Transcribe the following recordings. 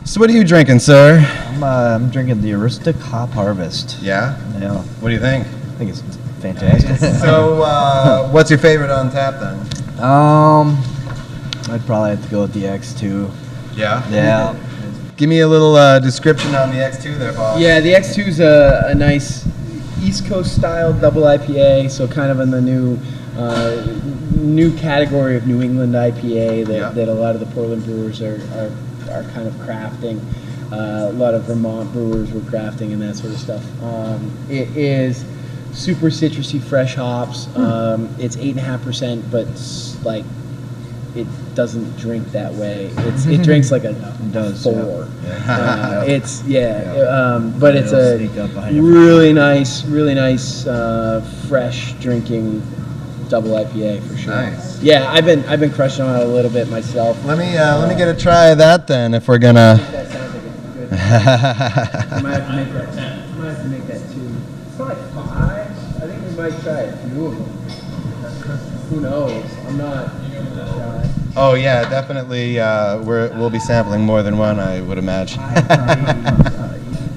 So what are you drinking, sir? I'm drinking the Aristic Hop Harvest. Yeah? Yeah. What do you think? I think it's fantastic. So, what's your favorite on tap then? I'd probably have to go with the X2. Yeah? Yeah. Give me a little description on the X2 there, Paul. Yeah, the X2 is a nice East Coast style double IPA, so kind of in the new category of New England IPA that a lot of the Portland brewers are kind of crafting. A lot of Vermont brewers were crafting and that sort of stuff. It is super citrusy, fresh hops. It's 8.5%, but like it doesn't drink that way. It drinks like a 4. Yeah. But it's a really nice, fresh drinking double IPA for sure. Nice. Yeah, I've been crushing on it a little bit myself. Let me get a try of that then, if we're gonna. That sounds like it's good. I might have to make that too. It's probably 5. I think we might try a few of them. Who knows? I'm not shy. Oh yeah, definitely. We'll be sampling more than one, I would imagine.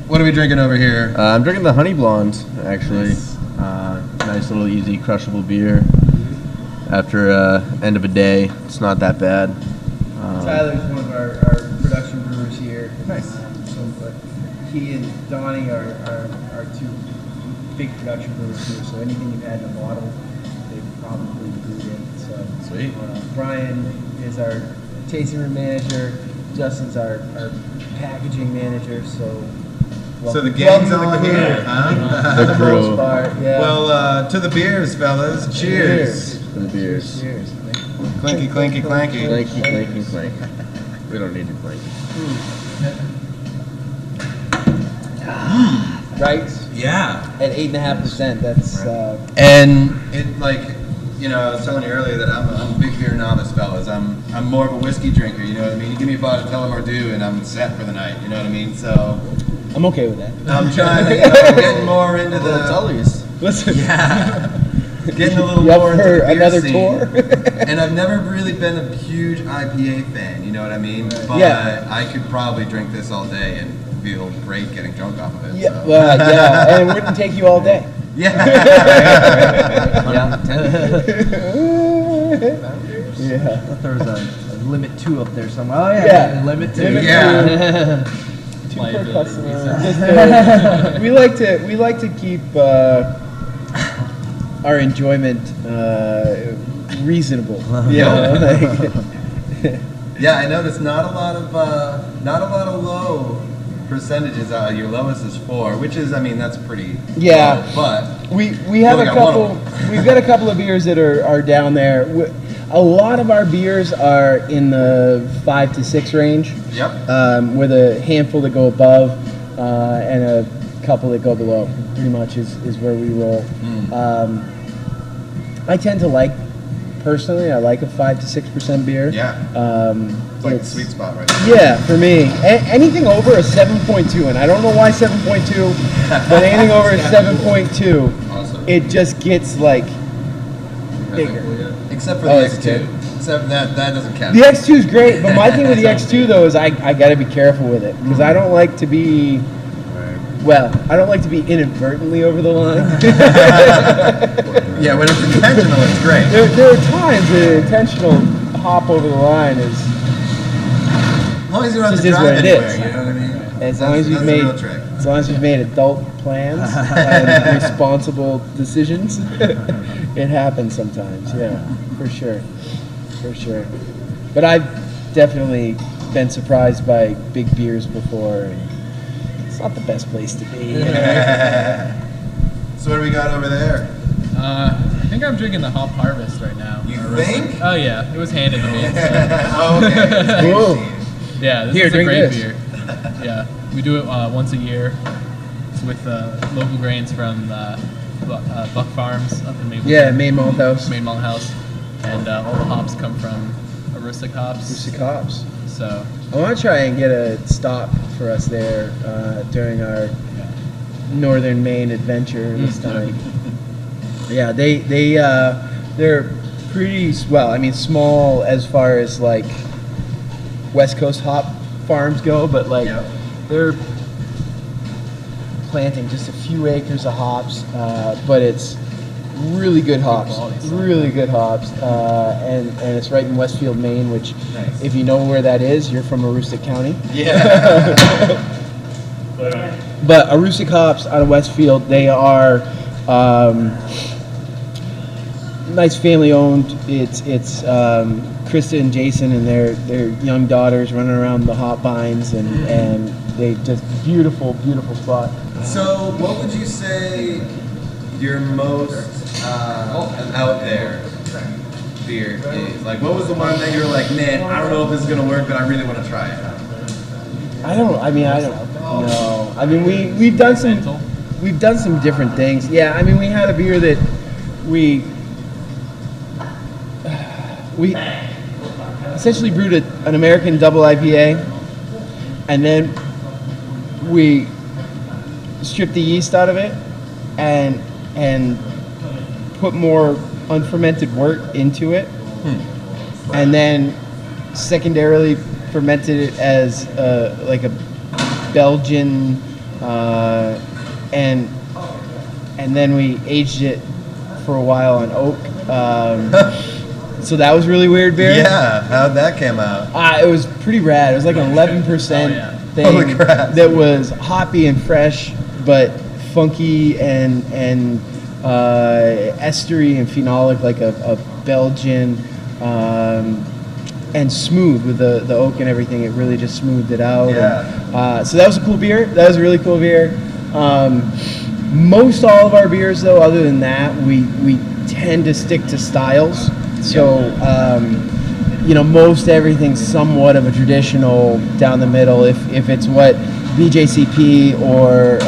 What are we drinking over here? I'm drinking the Honey Blonde, actually. Nice little easy crushable beer. After end of a day, it's not that bad. Tyler's one of our production brewers here. Nice. So, he and Donnie are two big production brewers here. So anything you've had in a bottle, they've probably brewed it. So Sweet. Brian is our tasting room manager. Justin's our packaging manager. So the gang's all here, huh? The crew. Yeah. Well, to the beers, fellas. Cheers. For the beers. Cheers. Clinky, clinky, clanky. Clanky, clanky, clanky. We don't need to clank. Right? Yeah. At 8.5%. That's And it I was telling you earlier that I'm a big beer novice, fellas. I'm more of a whiskey drinker. You know what I mean? You give me a bottle of Tullamore and I'm set for the night. You know what I mean? So I'm okay with that. I'm trying to get more into the Tullies. Listen. Yeah. Getting a little You up more into for the beer another scene. tour? And I've never really been a huge IPA fan, you know what I mean? But Yeah. I could probably drink this all day and feel great getting drunk off of it. Yeah, So. well, yeah, and it wouldn't take you all day. Yeah. Yeah. I thought there was a limit 2 up there somewhere. Oh Yeah. limit 2. Limit Yeah. 2 per customer. Just, we like to keep our enjoyment reasonable. You know, like, Yeah, I noticed not a lot of low percentages. Your lowest is 4, which is, that's pretty Yeah. low, but we have only a got couple. one of We've got a couple of beers that are down there. A lot of our beers are in the 5 to 6 range. Yep. With a handful that go above and a couple that go below. Pretty much is where we roll. I tend to like, personally, I like a 5 to 6% beer. Yeah. It's like the sweet spot right now. Yeah, for me. Anything over a 7.2, and I don't know why 7.2, but anything over a 7.2, Awesome. it just gets like bigger. Except for the X2. Except that doesn't count. The X2 is great, but my thing with the X2 though is I got to be careful with it because I don't like to be. Well, I don't like to be inadvertently over the line. Yeah, when it's intentional, it's great. There are times the intentional hop over the line is. As long as you don't have to Just is drive what it anywhere, is. you know what I mean? As long as you've made adult plans and responsible decisions, it happens sometimes. Yeah, for sure. But I've definitely been surprised by big beers before. And it's not the best place to be. So what do we got over there? I think I'm drinking the Hop Harvest right now. You think? Oh yeah, it was handed to me. So. Oh, okay. Cool. Yeah, this Here, is a drink great this. beer. Yeah, we do it once a year. It's with local grains from Buck Farms up in Maine. Yeah, Maine Malt House. Maine Malt House, and all the hops come from Aristic hops. Rustic hops. So I want to try and get a stop for us there during our northern Maine adventure this time. Yeah, they're pretty small as far as like West Coast hop farms go, but like Yep. they're planting just a few acres of hops, but it's really good hops, really good hops, and it's right in Westfield, Maine, which Nice. if you know where that is, you're from Aroostook County. Yeah. But Aroostook hops out of Westfield, they are nice family owned. It's Krista and Jason and their young daughters running around the hop vines, and they just beautiful spot. So, what would you say your most out there beer is? Like, what was the one that you were like, man, I don't know if this is gonna work, but I really want to try it. I don't know. I mean, we've done some different things. Yeah, I mean, we had a beer that we essentially brewed an American double IPA, and then we stripped the yeast out of it and put more unfermented wort into it, and then secondarily fermented it as like a Belgian, and then we aged it for a while on oak. So that was really weird beer. Yeah, how'd that come out? It was pretty rad. It was like an 11% thing Holy crap. that was hoppy and fresh, but funky and estery and phenolic, like a Belgian, and smooth with the oak and everything. It really just smoothed it out. Yeah. And, so that was a cool beer. That was a really cool beer. Most all of our beers, though, other than that, we tend to stick to styles. So, most everything's somewhat of a traditional down the middle. If it's what BJCP or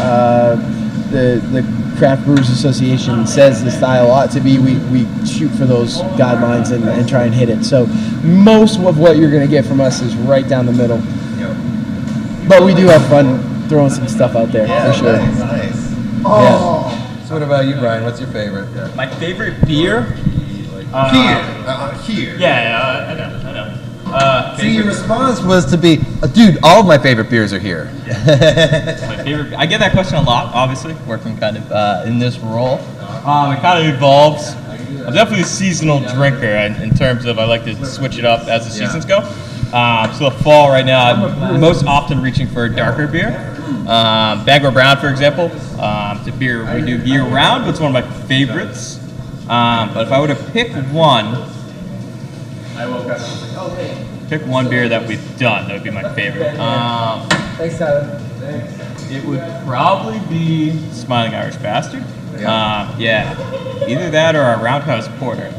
the Craft Brewers Association says the style ought to be, we shoot for those guidelines and try and hit it. So most of what you're going to get from us is right down the middle. Yep. But we do have fun throwing some stuff out there, Yeah, for sure. nice. Yeah. So what about you, Brian? What's your favorite? My favorite beer? Here. Yeah, I know. See, your response was to be, dude, all of my favorite beers are here. My favorite. I get that question a lot, obviously, working kind of in this role. It kind of evolves. I'm definitely a seasonal drinker in terms of I like to switch it up as the seasons go. So the fall right now, I'm most often reaching for a darker beer. Bangor Brown, for example. It's a beer we do year round, but it's one of my favorites. But if I were to pick one, pick one beer that we've done, that would be my favorite. Thanks, Tyler. It would probably be Smiling Irish Bastard. Yeah, either that or our Roundhouse Porter,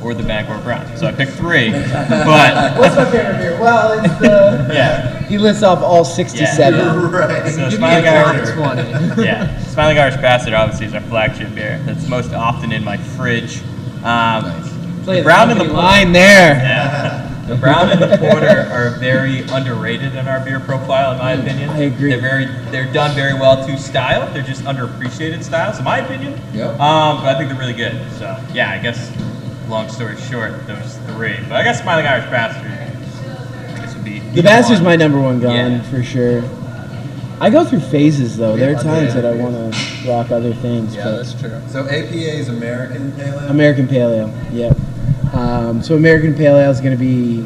or the Bangor Brown. So I picked three, but What's my favorite beer? Well, it's the... yeah. He lists off all 67. Right. So Smiling Irish Bastard obviously is our flagship beer. That's most often in my fridge. The Brown and the line there. Yeah. The Brown and the Porter are very underrated in our beer profile, in my opinion. I agree. They're done very well to style. They're just underappreciated styles, in my opinion. Yep. But I think they're really good. So yeah, I guess long story short, those three. But I guess Smiling Irish Bastard, I guess would be The Bastard's one. my number one gun, Yeah. for sure. I go through phases, though. There are times that I want to rock other things. Yeah, but that's true. So APA is American Pale Ale? American Pale Ale, yep. So American Pale Ale is going to be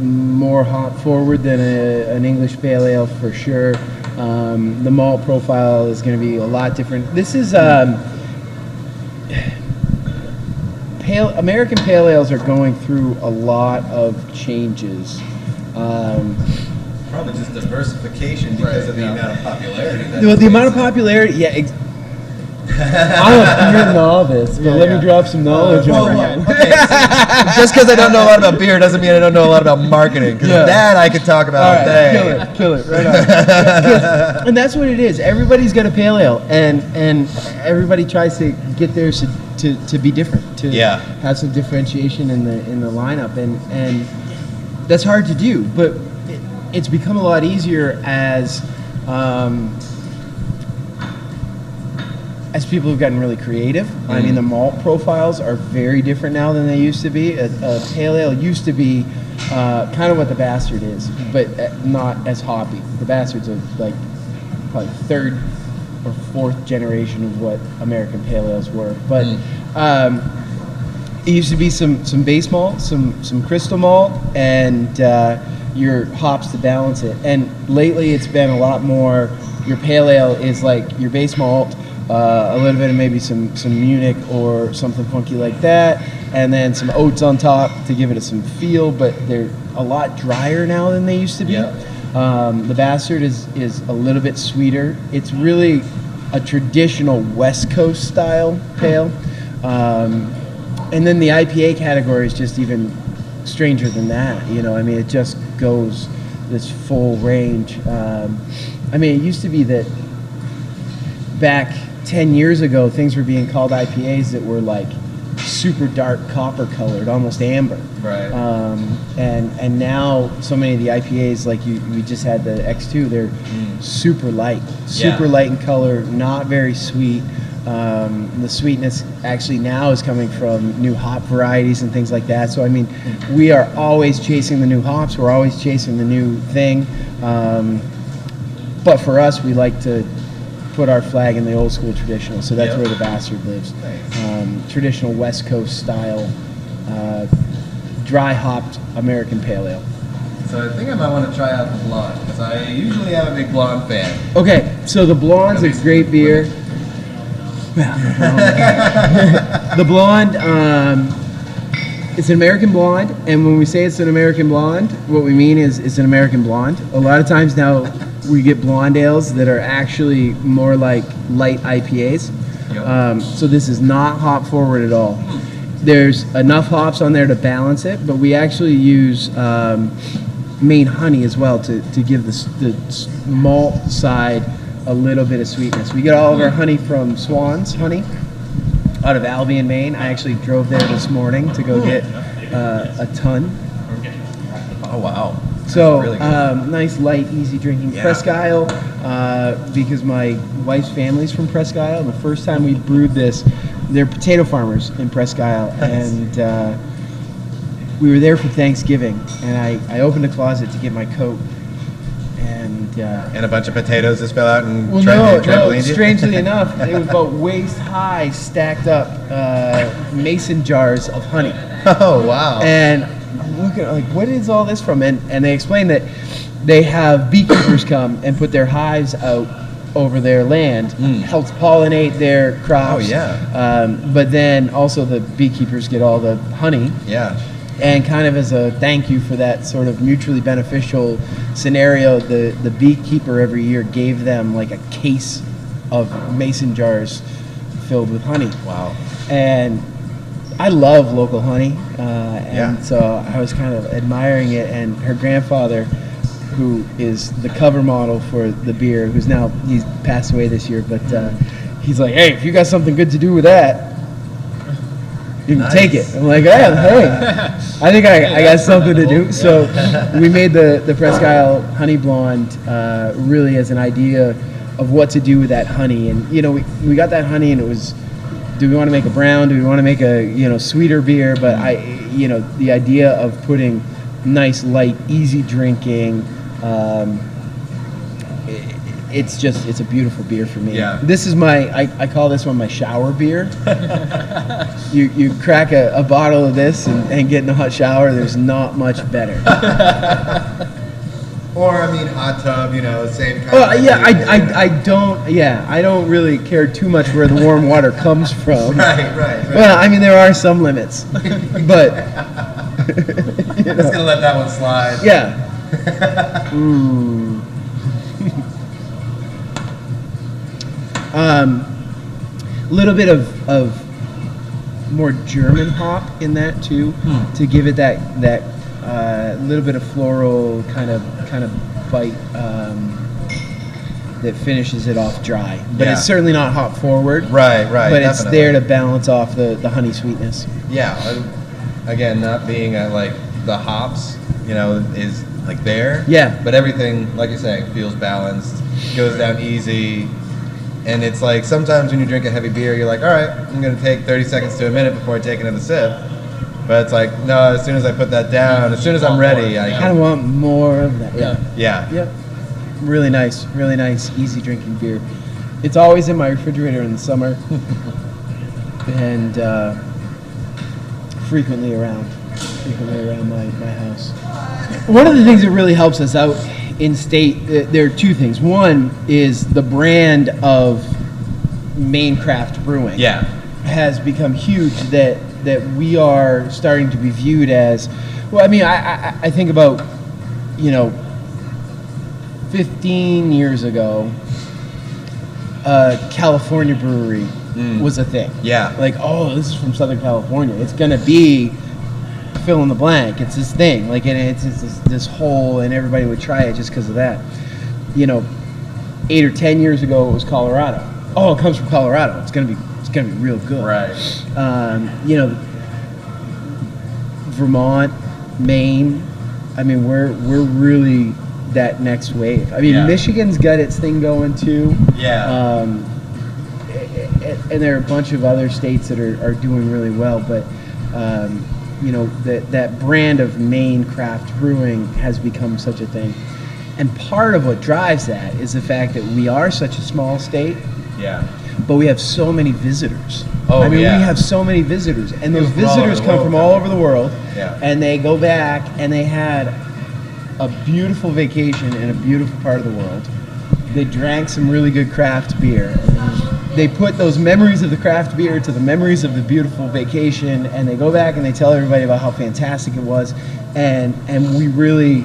more hop forward than an English Pale Ale, for sure. The malt profile is going to be a lot different. This is... American Pale Ales are going through a lot of changes. Probably just diversification because of the amount of popularity. The amount of popularity, yeah. I'm a beer novice, but let me drop some knowledge on you. Just because I don't know a lot about beer doesn't mean I don't know a lot about marketing. Because that I could talk about all day. Kill it, right on. And that's what it is. Everybody's got a pale ale, and everybody tries to get theirs to be different, to have some differentiation in the lineup, and that's hard to do. But it's become a lot easier as people have gotten really creative. I mean, the malt profiles are very different now than they used to be. A pale ale used to be kind of what the Bastard is, but not as hoppy. The Bastard's like probably third or fourth generation of what American Pale Ales were. But it used to be some base malt, some crystal malt, and your hops to balance it. And lately it's been a lot more, your Pale Ale is like your base malt, a little bit of maybe some Munich or something funky like that, and then some oats on top to give it some feel, but they're a lot drier now than they used to be. Yep. The Bastard is a little bit sweeter. It's really a traditional West Coast style pale. And then the IPA category is just even stranger than that. You know, I mean, it just goes this full range. I mean, it used to be that back 10 years ago, things were being called IPAs that were like super dark copper colored, almost amber. Right. And now so many of the IPAs, like we just had the X2, they're super light in color, not very sweet. The sweetness actually now is coming from new hop varieties and things like that. So I mean, we are always chasing the new hops. We're always chasing the new thing. But for us, we like to put our flag in the old school traditional. So that's where the Bastard lives. Traditional West Coast style, dry hopped American Pale Ale. So I think I might want to try out the blonde, because I usually am a big blonde fan. Okay, so the blonde's a great beer. The blonde, it's an American blonde, and when we say it's an American blonde, what we mean is it's an American blonde. A lot of times now we get blonde ales that are actually more like light IPAs. Yep. So this is not hop forward at all. There's enough hops on there to balance it, but we actually use Maine honey as well to give the malt side a little bit of sweetness. We get all of our honey from Swan's Honey out of Albion, Maine. I actually drove there this morning to go get a ton. Oh, wow. So Really good. nice, light, easy drinking. Yeah. Presque Isle, because my wife's family's from Presque Isle. The first time we brewed this, they're potato farmers in Presque Isle, and we were there for Thanksgiving, and I opened a closet to get my coat, And a bunch of potatoes to spell out and well, trampoline you? strangely enough, it was about waist high stacked up mason jars of honey. Oh, wow. And I'm looking like, what is all this from? And they explained that they have beekeepers come and put their hives out over their land, helps pollinate their crops. Oh, yeah. But then also the beekeepers get all the honey. Yeah. And kind of as a thank you for that sort of mutually beneficial scenario, the beekeeper every year gave them like a case of mason jars filled with honey. Wow. And I love local honey, and so I was kind of admiring it. And her grandfather, who is the cover model for the beer, he's passed away this year, but he's like, hey, if you got something good to do with that, you can take it. I'm like, hey, I think I got something to do. So we made the Presque Isle Honey Blonde really as an idea of what to do with that honey. And, you know, we got that honey, and it was, do we want to make a brown? Do we want to make a, sweeter beer? But the idea of putting nice, light, easy drinking, it's a beautiful beer for me. Yeah. This is I call this one my shower beer. You crack a bottle of this and get in a hot shower, there's not much better. Or, I mean, hot tub, same kind of Well, idea. I don't really care too much where the warm water comes from. Right. Well, I mean, there are some limits, but I'm just gonna let that one slide. yeah. A little bit of more German hop in that too, to give it that little bit of floral kind of bite that finishes it off dry. But it's certainly not hop forward. Right. But it's there to balance off the honey sweetness. Yeah. Again, not being like the hops, is like there. Yeah. But everything, like you're saying, feels balanced, goes down easy. And it's like sometimes when you drink a heavy beer, you're like, all right, I'm going to take 30 seconds to a minute before I take another sip. But it's like, no, as soon as I put that down, as soon as I'm ready, I kind of want more of that. Yeah. Yep. Really nice, easy drinking beer. It's always in my refrigerator in the summer, and frequently around my house. One of the things that really helps us out in state, there are two things. One is the brand of Maine craft brewing. Yeah. Has become huge, that we are starting to be viewed as, well, I mean, I think about, 15 years ago, California brewery was a thing. Yeah. Like, oh, this is from Southern California. It's going to be fill in the blank. It's this thing. Like, and it's this whole, and everybody would try it just because of that. 8 or 10 years ago, it was Colorado. Oh, it comes from Colorado. It's gonna be real good. Right. Vermont, Maine. I mean, we're really that next wave. I mean, Michigan's got its thing going too. Yeah. And there are a bunch of other states that are doing really well, but that brand of Maine craft brewing has become such a thing. And part of what drives that is the fact that we are such a small state. Yeah. But we have so many visitors. Oh, we have so many visitors, and those visitors come from all over the world. Yeah. And they go back, and they had a beautiful vacation in a beautiful part of the world. They drank some really good craft beer. They put those memories of the craft beer to the memories of the beautiful vacation, and they go back and they tell everybody about how fantastic it was. And we really,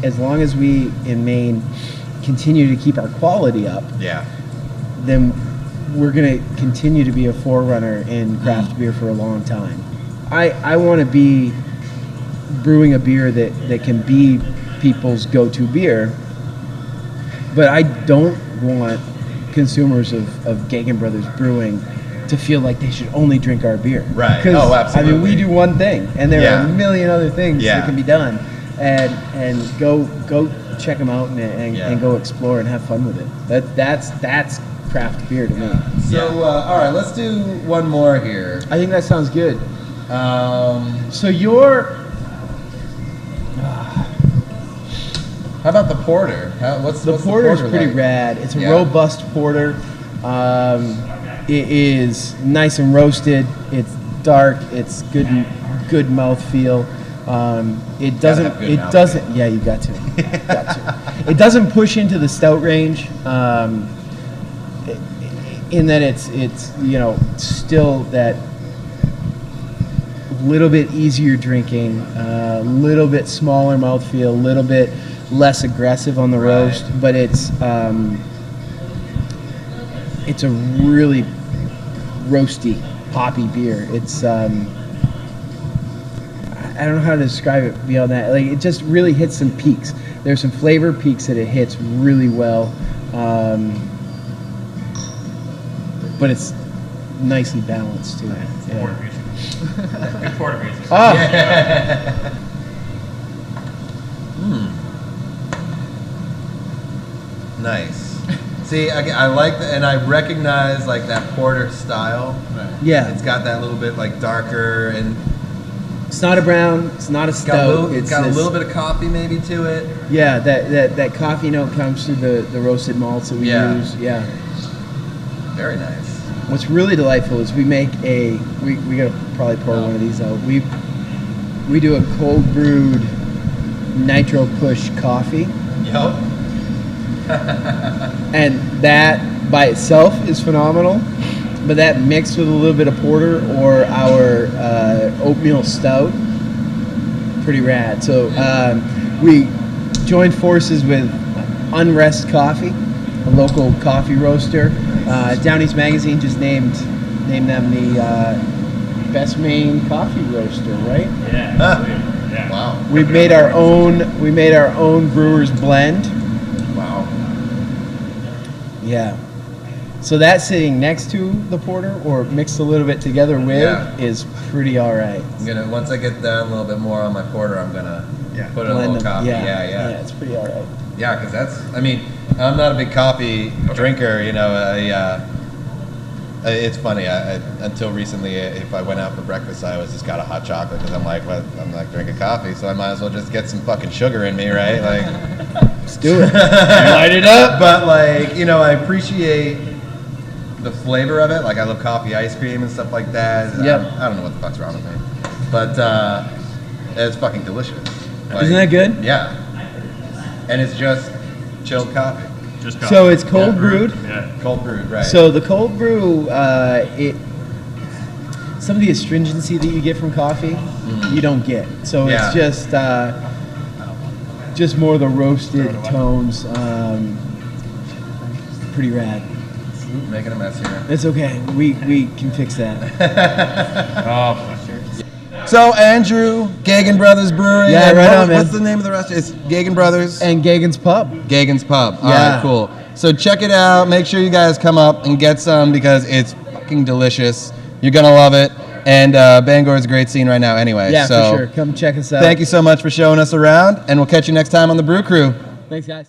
as long as we in Maine continue to keep our quality up, then we're going to continue to be a forerunner in craft beer for a long time. I want to be brewing a beer that can be people's go-to beer, but I don't want consumers of Geaghan Brothers Brewing to feel like they should only drink our beer. Right. 'Cause, Oh, absolutely. I mean, we do one thing, and there are a million other things that can be done, and go check them out and go explore and have fun with it. That's craft beer to me. So, all right, let's do one more here. I think that sounds good. So how about the porter? What's the porter's pretty like? rad. It's a robust porter. It is nice and roasted. It's dark. It's good mouthfeel. It doesn't. Yeah, you got to. It doesn't push into the stout range. In that it's still that little bit easier drinking, a little bit smaller mouthfeel, a little bit less aggressive on the roast, but it's a really roasty, hoppy beer. It's I don't know how to describe it beyond that. Like, it just really hits some peaks. There's some flavor peaks that it hits really well. But it's nicely balanced too. Good porter music. Nice. See, I like that, and I recognize like that porter style. Yeah. It's got that little bit like darker, and it's not a brown. It's not a stout. it's got a little bit of coffee maybe to it. Yeah, that coffee note comes through the roasted malts that we use. Yeah. Very nice. What's really delightful is we make we gotta probably pour one of these out. We do a cold brewed nitro push coffee. Yup. And that by itself is phenomenal, but that mixed with a little bit of porter or our oatmeal stout, pretty rad. So we joined forces with Unrest Coffee, a local coffee roaster. Downey's Magazine just named them the best Maine coffee roaster, right? Yeah. Yeah. Wow. We made our own brewer's blend. Wow. Yeah. So that sitting next to the porter or mixed a little bit together with is pretty all right. I'm gonna once I get down a little bit more on my porter, I'm gonna put in a little coffee. Yeah, it's pretty all right. Yeah, because I'm not a big coffee drinker. It's funny. Until recently, if I went out for breakfast, I always just got a hot chocolate because I'm like, well, I'm not drinking coffee, so I might as well just get some fucking sugar in me, right? Like, Let's do it. light it up. But like, you know, I appreciate the flavor of it. Like, I love coffee ice cream and stuff like that. Yep. I don't know what the fuck's wrong with me, but it's fucking delicious. Like, Isn't that good? Yeah. And it's just chilled coffee. Just So it's cold brewed. Yeah. Cold brewed, right? So the cold brew, some of the astringency that you get from coffee, you don't get. So Yeah. it's just more the roasted tones. Pretty rad. Ooh, making a mess here. It's okay. We can fix that. Oh, So Andrew, Geaghan Brothers Brewery. Yeah, and right what- on, man. What's the name of the restaurant? It's Geaghan Brothers. And Geaghan's Pub. Geaghan's Pub. All Yeah. right, cool. So check it out. Make sure you guys come up and get some because it's fucking delicious. You're gonna love it. And Bangor is a great scene right now anyway. Yeah, so for sure. Come check us out. thank you so much for showing us around, and we'll catch you next time on the Brew Crew. Thanks, guys.